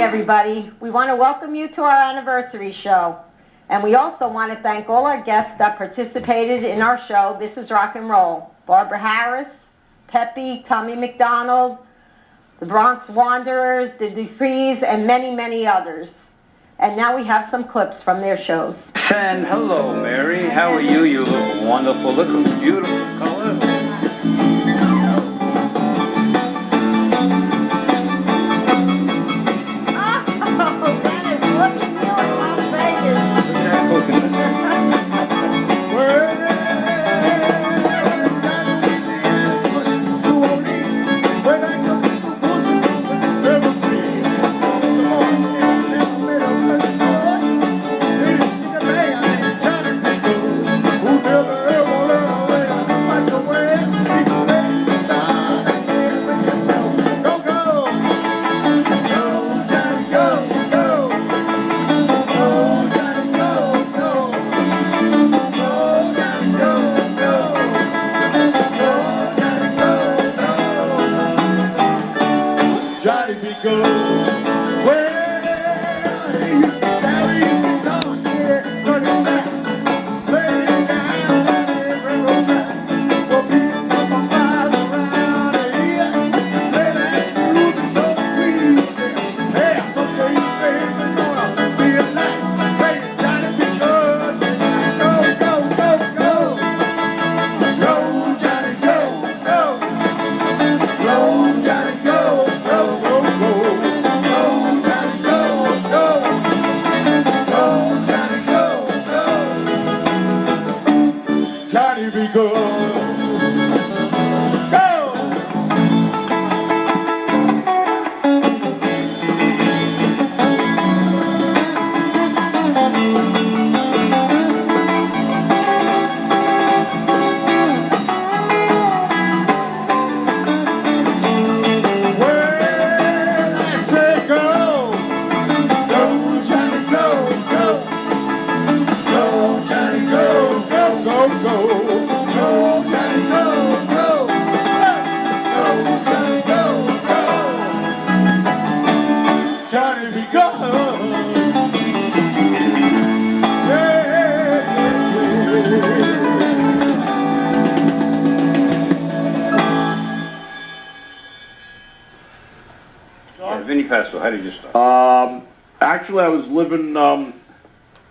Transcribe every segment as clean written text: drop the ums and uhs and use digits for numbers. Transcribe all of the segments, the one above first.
everybody. We want to welcome you to our anniversary show. And we also want to thank all our guests that participated in our show, This is Rock and Roll. Barbara Harris, Peppy, Tommy McDonald, the Bronx Wanderers, the Duprees, and many, many others. And now we have some clips from their shows. And hello, Mary. How are you? You look wonderful. Look at beautiful color. How did you start? Actually, I was living above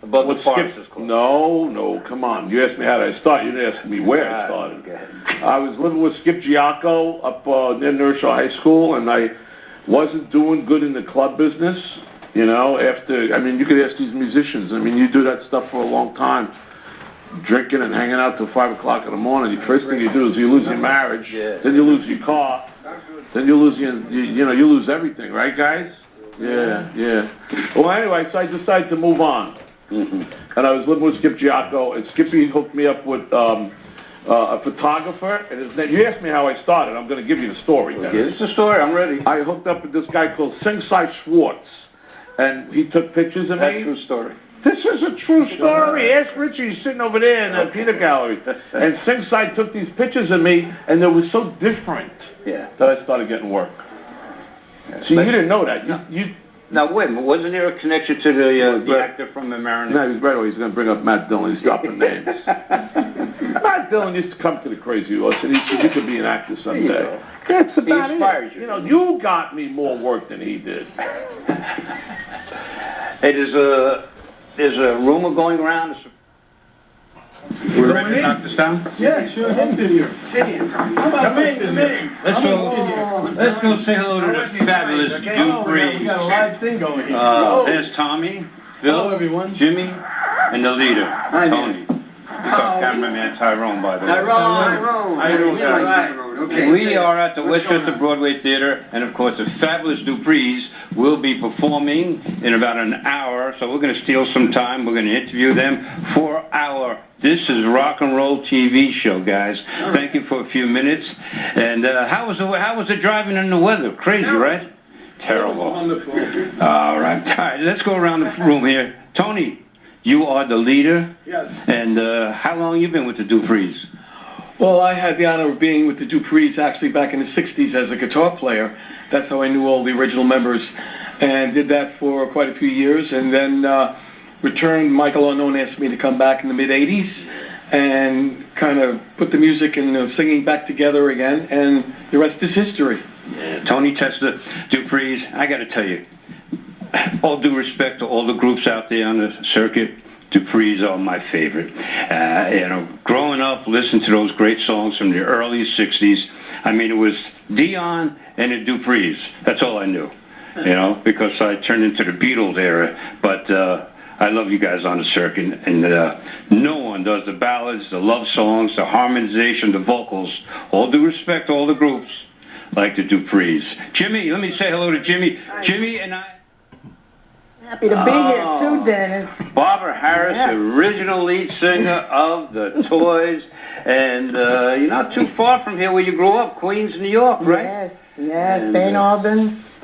the Parsons Club. No, come on. You asked me how did I start. You didn't ask me where I started. I was living with Skip Giacco up near Nershaw High School, and I wasn't doing good in the club business. You know, I mean, you could ask these musicians. I mean, you do that stuff for a long time, drinking and hanging out till 5 o'clock in the morning. The first thing you do is you lose your marriage, then you lose your car, then you lose you lose everything, right, guys? Yeah. Well, anyway, so I decided to move on. And I was living with Skip Giacco, and Skippy hooked me up with a photographer, and his name, you asked me how I started, I'm going to give you the story. Okay, it's the story, I'm ready. I hooked up with this guy called Singside Schwartz, and he took pictures of me. That's a true story. This is a true story. Ask Richie, he's sitting over there in the peanut gallery. And Singside took these pictures of me, and they were so different that I started getting work. See, you didn't know that. Now, wait a minute, wasn't there a connection to the actor from the Mariners? No, he's right away. He's going to bring up Matt Dillon. He's dropping names. Matt Dillon used to come to the Crazy Horse, and he said, you could be an actor someday. That's about it. You know, you got me more work than he did. Hey, there's a rumor going around. We're ready to knock this down? Yeah, sure. Let's sit here. Sit here. Come in. Let's go say hello to the fabulous Dupree. We got a live thing going here. There's Tommy, Phil, everyone. Jimmy, and the leader, Tony. This is our cameraman, Tyrone, by the way. Tyrone. How you doing, guys? Okay. We are at the Westchester Broadway Theater, and of course the fabulous Duprees will be performing in about an hour, so we're going to steal some time. We're going to interview them for our This is Rock and Roll TV show, guys. Thank you for a few minutes. And how was the driving in the weather? Crazy, right? Terrible. Wonderful. All right, let's go around the room here. Tony, you are the leader. Yes. And how long you been with the Duprees? Well, I had the honor of being with the Duprees actually back in the 60s as a guitar player. That's how I knew all the original members. and did that for quite a few years, and then returned. Michael Unknown asked me to come back in the mid-'80s and kind of put the music and singing back together again, and the rest is history. Yeah, Tony Testa, Dupree's, I got to tell you, all due respect to all the groups out there on the circuit, Dupree's are my favorite. Growing up, listening to those great songs from the early 60s, I mean, it was Dion and the Dupree's. That's all I knew, because I turned into the Beatles era. But I love you guys on the circuit, and no one does the ballads, the love songs, the harmonization, the vocals, all due respect to all the groups, like the Dupree's. Jimmy, let me say hello to Jimmy. Jimmy and I... Happy to be here too, Dennis. Barbara Harris, yes. Original lead singer of the Toys, and you're not too far from here where you grew up, Queens, New York, right? Yes, St. Albans,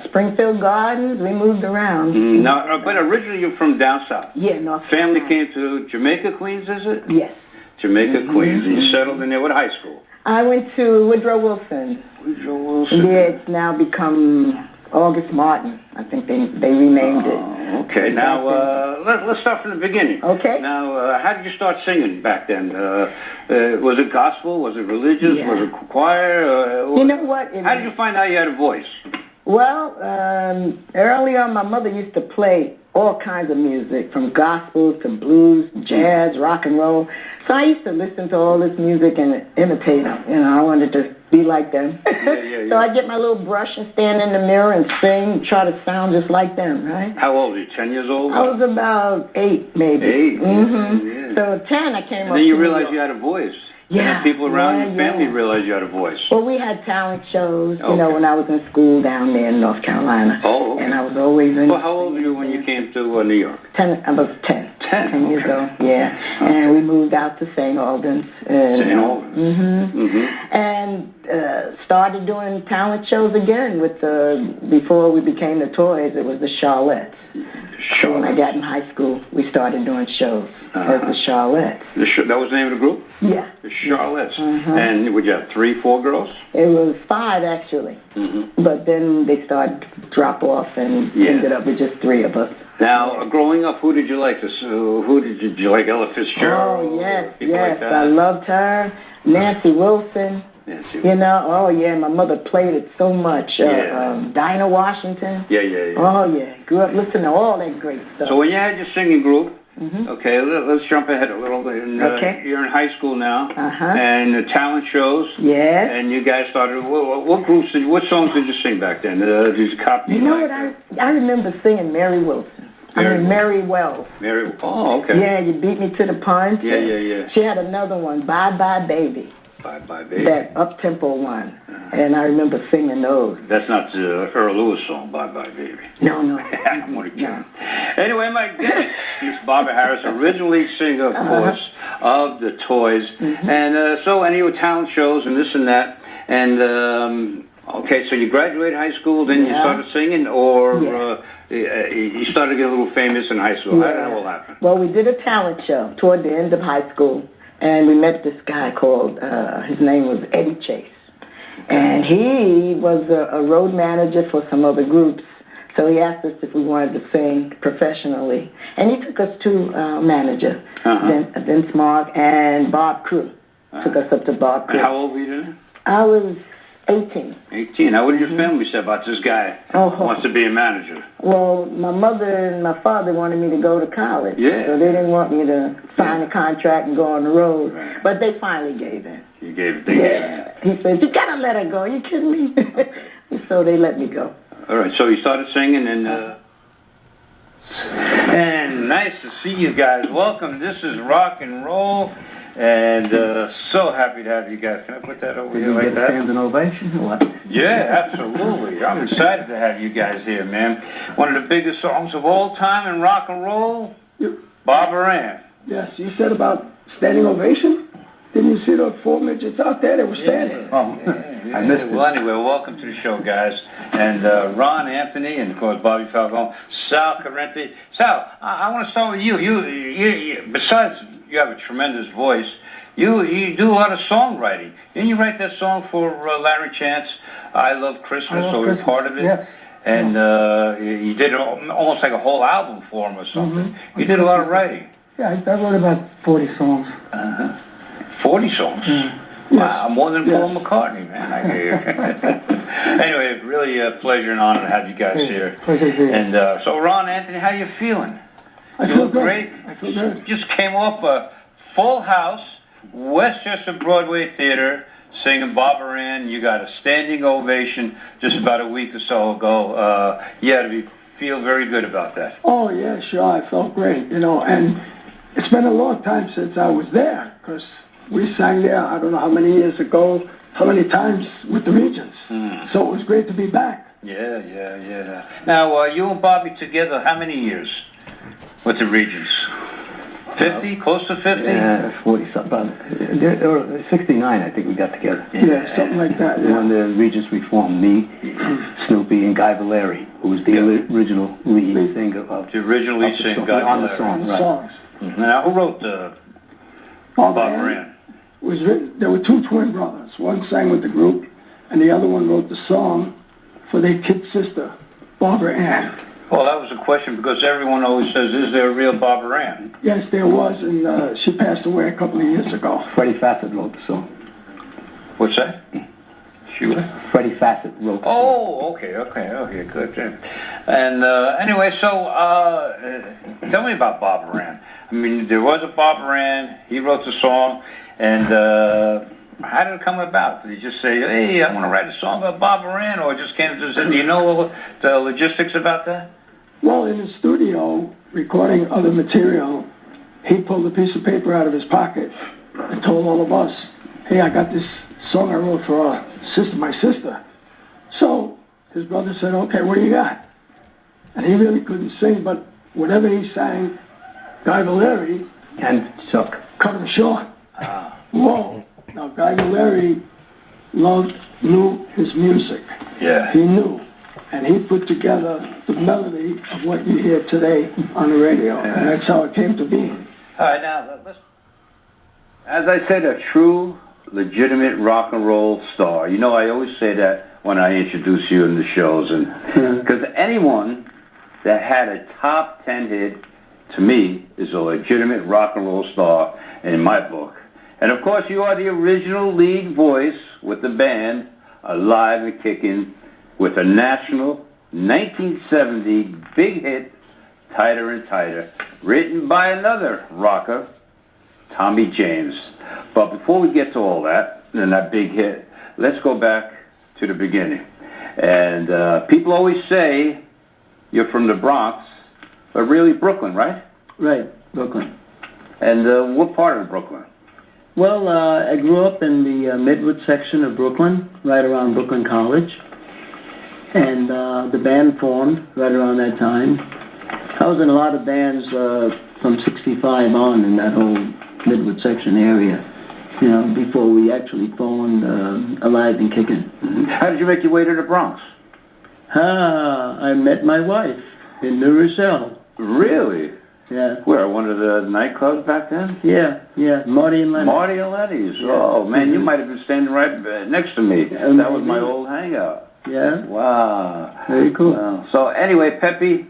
Springfield Gardens, we moved around. But originally you're from down south. Yeah, North Family Carolina. came to Jamaica, Queens, is it? Yes. Jamaica, Queens, and you settled in there. What high school? I went to Woodrow Wilson. Woodrow Wilson. Yeah, it's now become August Martin. I think they renamed it. Okay, now let's start from the beginning. Okay. Now, how did you start singing back then? Was it gospel? Was it religious? Yeah. Was it choir? You know what? How did you find out you had a voice? Well, early on, my mother used to play all kinds of music, from gospel to blues, jazz, rock and roll. So I used to listen to all this music and imitate them. I wanted to be like them. So I'd get my little brush and stand in the mirror and sing, try to sound just like them, right? How old were you, 10 years old? I was about 8, maybe. 8? Yeah. So 10, I came up to then you realized you had a voice. Yeah. And people around your family realized you had a voice. Well, we had talent shows, when I was in school down there in North Carolina. Oh, okay. And I was always in. Well, how old were you when you came to New York? 10. I was 10. 10 years old, yeah. Okay. And we moved out to St. Albans. St. Albans. And started doing talent shows again before we became the Toys, it was the Charlettes. So when I got in high school, we started doing shows as the Charlettes. That was the name of the group? Yeah. The Charlettes. And would you have 3, 4 girls? It was 5, actually. But then they started to drop off and ended up with just 3 of us. Now, growing up, who did you like? Who did you like? Ella Fitzgerald? Oh, yes. Like I loved her. Nancy Wilson. My mother played it so much. Dinah Washington. Yeah. Oh, yeah. Grew up listening to all that great stuff. So when you had your singing group, okay, let's jump ahead a little bit. Okay. You're in high school now, and the talent shows. Yes. And you guys started, what songs did you sing back then? These copy. You know what, I remember singing Mary Wilson. Mary Wells. Oh, okay. Yeah, You Beat Me to the Punch. Yeah. She had another one, Bye Bye Baby. Bye Bye Baby. That up-tempo one. And I remember singing those. That's not the Earl Lewis song, Bye Bye Baby. No. I'm only kidding. Anyway, my guest, Miss Barbara Harris, originally singer, of course, of the Toys. And you were talent shows and this and that. And, okay, so you graduated high school, then you started singing, or you started to get a little famous in high school? How did that all happen? Well, we did a talent show toward the end of high school. And we met this guy called, his name was Eddie Chase. And he was a road manager for some other groups. So he asked us if we wanted to sing professionally. And he took us to manager, Vince Mark and Bob Crew. Took us up to Bob Crew. And how old were you then? I was 18. 18. Now, what did your family say about this guy who wants to be a manager? Well, my mother and my father wanted me to go to college. Yeah. So they didn't want me to sign a contract and go on the road. Right. But they finally gave in. You gave it. He said, you gotta let her go. You kidding me? So they let me go. All right. So you started singing and nice to see you guys. Welcome. This is Rock and Roll. And so happy to have you guys. Can I put that over here like that? Standing ovation or what? Yeah, absolutely. I'm excited to have you guys here, man. One of the biggest songs of all time in rock and roll, Barbara Ann. Yes, you said about standing ovation? Didn't you see those 4 midgets out there? They were standing. I missed it. Well, anyway, welcome to the show, guys. And Ron Anthony, and of course Bobby Falcone, Sal Carente. Sal, I want to start with you. You besides you have a tremendous voice. You do a lot of songwriting. Didn't you write that song for Larry Chance, I Love Christmas, or part of it? Yes. And you did almost like a whole album for him or something. You did a lot of writing. Yeah, I wrote about 40 songs. 40 songs? Yes. Wow, more than Paul McCartney, man. I hear you. Anyway, really a pleasure and honor to have you guys here. Pleasure to be here. And so, Ron, Anthony, how you feeling? I feel good. Great. I feel good. Just came off a full house, Westchester Broadway Theater, singing Barbara Ann. You got a standing ovation just about a week or so ago. You had to feel very good about that. Oh, yeah, sure. I felt great, you know, and it's been a long time since I was there, because we sang there, I don't know how many years ago, how many times with the Regents. So it was great to be back. Yeah. Now, you and Bobby together, how many years with the Regents? 50? Close to 50? Yeah, 40 something. Or 69, I think we got together. Yeah, something like that, yeah. When the Regents reformed, me, Snoopy, and Guy Valeri, who was the original lead singer of The original lead singer, Guy on the Valeri. song, On the right. songs. Now, who wrote Barbara Ann? Was written, there were two twin brothers. One sang with the group, and the other one wrote the song for their kid sister, Barbara Ann. Well, that was a question because everyone always says, is there a real Barbara Ann? Yes, there was, and she passed away a couple of years ago. Freddie Fassett wrote the song. What's that? Freddie Fassett wrote the song. Oh, okay, good. Yeah. And anyway, so tell me about Barbara Ann. I mean, there was a Barbara Ann, he wrote the song, and how did it come about? Did he just say, hey, I want to write a song about Barbara Ann, or just came to say, do you know the logistics about that? Well, in the studio, recording other material, he pulled a piece of paper out of his pocket and told all of us, hey, I got this song I wrote for my sister. So his brother said, okay, what do you got? And he really couldn't sing, but whatever he sang, Guy Valeri And Chuck. cut him short. Whoa. Now, Guy Valeri knew his music. Yeah. He knew. And he put together the melody of what you hear today on the radio. And that's how it came to be. All right, now, let's... As I said, a true, legitimate rock and roll star. You know, I always say that when I introduce you in the shows, and because anyone that had a top 10 hit, to me, is a legitimate rock and roll star in my book. And of course, you are the original lead voice with the band, alive and kicking, with a national 1970 big hit, Tighter and Tighter, written by another rocker, Tommy James. But before we get to all that, and that big hit, let's go back to the beginning. And people always say you're from the Bronx, but really Brooklyn, right? Right, Brooklyn. And what part of Brooklyn? Well, I grew up in the Midwood section of Brooklyn, right around Brooklyn College. And the band formed right around that time. I was in a lot of bands from 65 on in that whole Midwood section area, you know, before we actually formed Alive and Kickin'. How did you make your way to the Bronx? I met my wife in New Rochelle. Really? Yeah. Where, one of the nightclubs back then? Yeah, Marty and Lenny. Marty and Lenny's. Yeah. Oh, man, you might have been standing right next to me. That was my old hangout. Yeah. Wow. Very cool. Wow. So anyway, Pepe,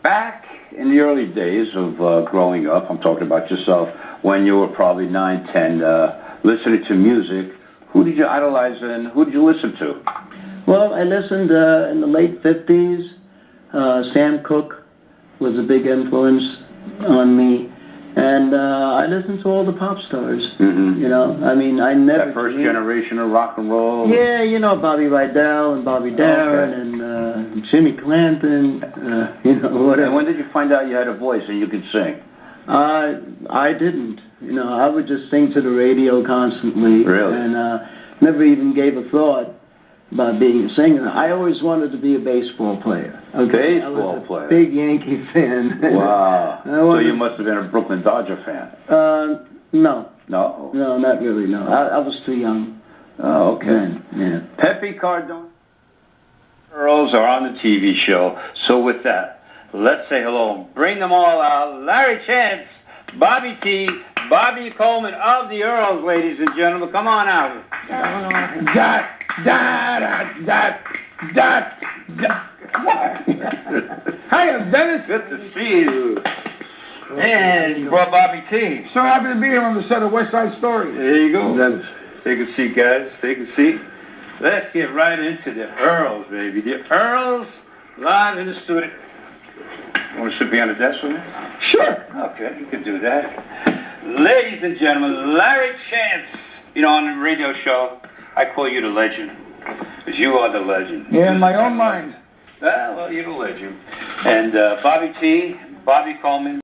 back in the early days of growing up, I'm talking about yourself, when you were probably 9, 10, listening to music, who did you idolize and who did you listen to? Well, I listened in the late 50s. Sam Cooke was a big influence on me. And I listened to all the pop stars, you know. I mean, I never... That first generation of rock and roll? Yeah, you know, Bobby Rydell and Bobby Darin and Jimmy Clanton, you know, whatever. And when did you find out you had a voice and you could sing? I didn't. You know, I would just sing to the radio constantly. Really? And never even gave a thought about being a singer. I always wanted to be a baseball player. Okay? Baseball I was a player. big Yankee fan. Wow. So you must have been a Brooklyn Dodger fan. No. No? No, not really, no. I was too young Oh, okay. then, yeah. Pepe Cardone girls are on the TV show. So with that, let's say hello and bring them all out. Larry Chance, Bobby T, Bobby Coleman of the Earls, ladies and gentlemen. Come on out. Da, da, da, da, da, da. Hiya, Dennis. Good to see you. And you brought Bobby T. So happy to be here on the set of West Side Story. There you go. Dennis. Take a seat, guys. Take a seat. Let's get right into the Earls, baby. The Earls live in the studio. You want to sit behind the desk with me? Sure. Okay, you can do that. Ladies and gentlemen, Larry Chance. You know, on the radio show, I call you the legend. Because you are the legend. Yeah, in my own mind. Well, you're the legend. And Bobby T, Bobby Coleman.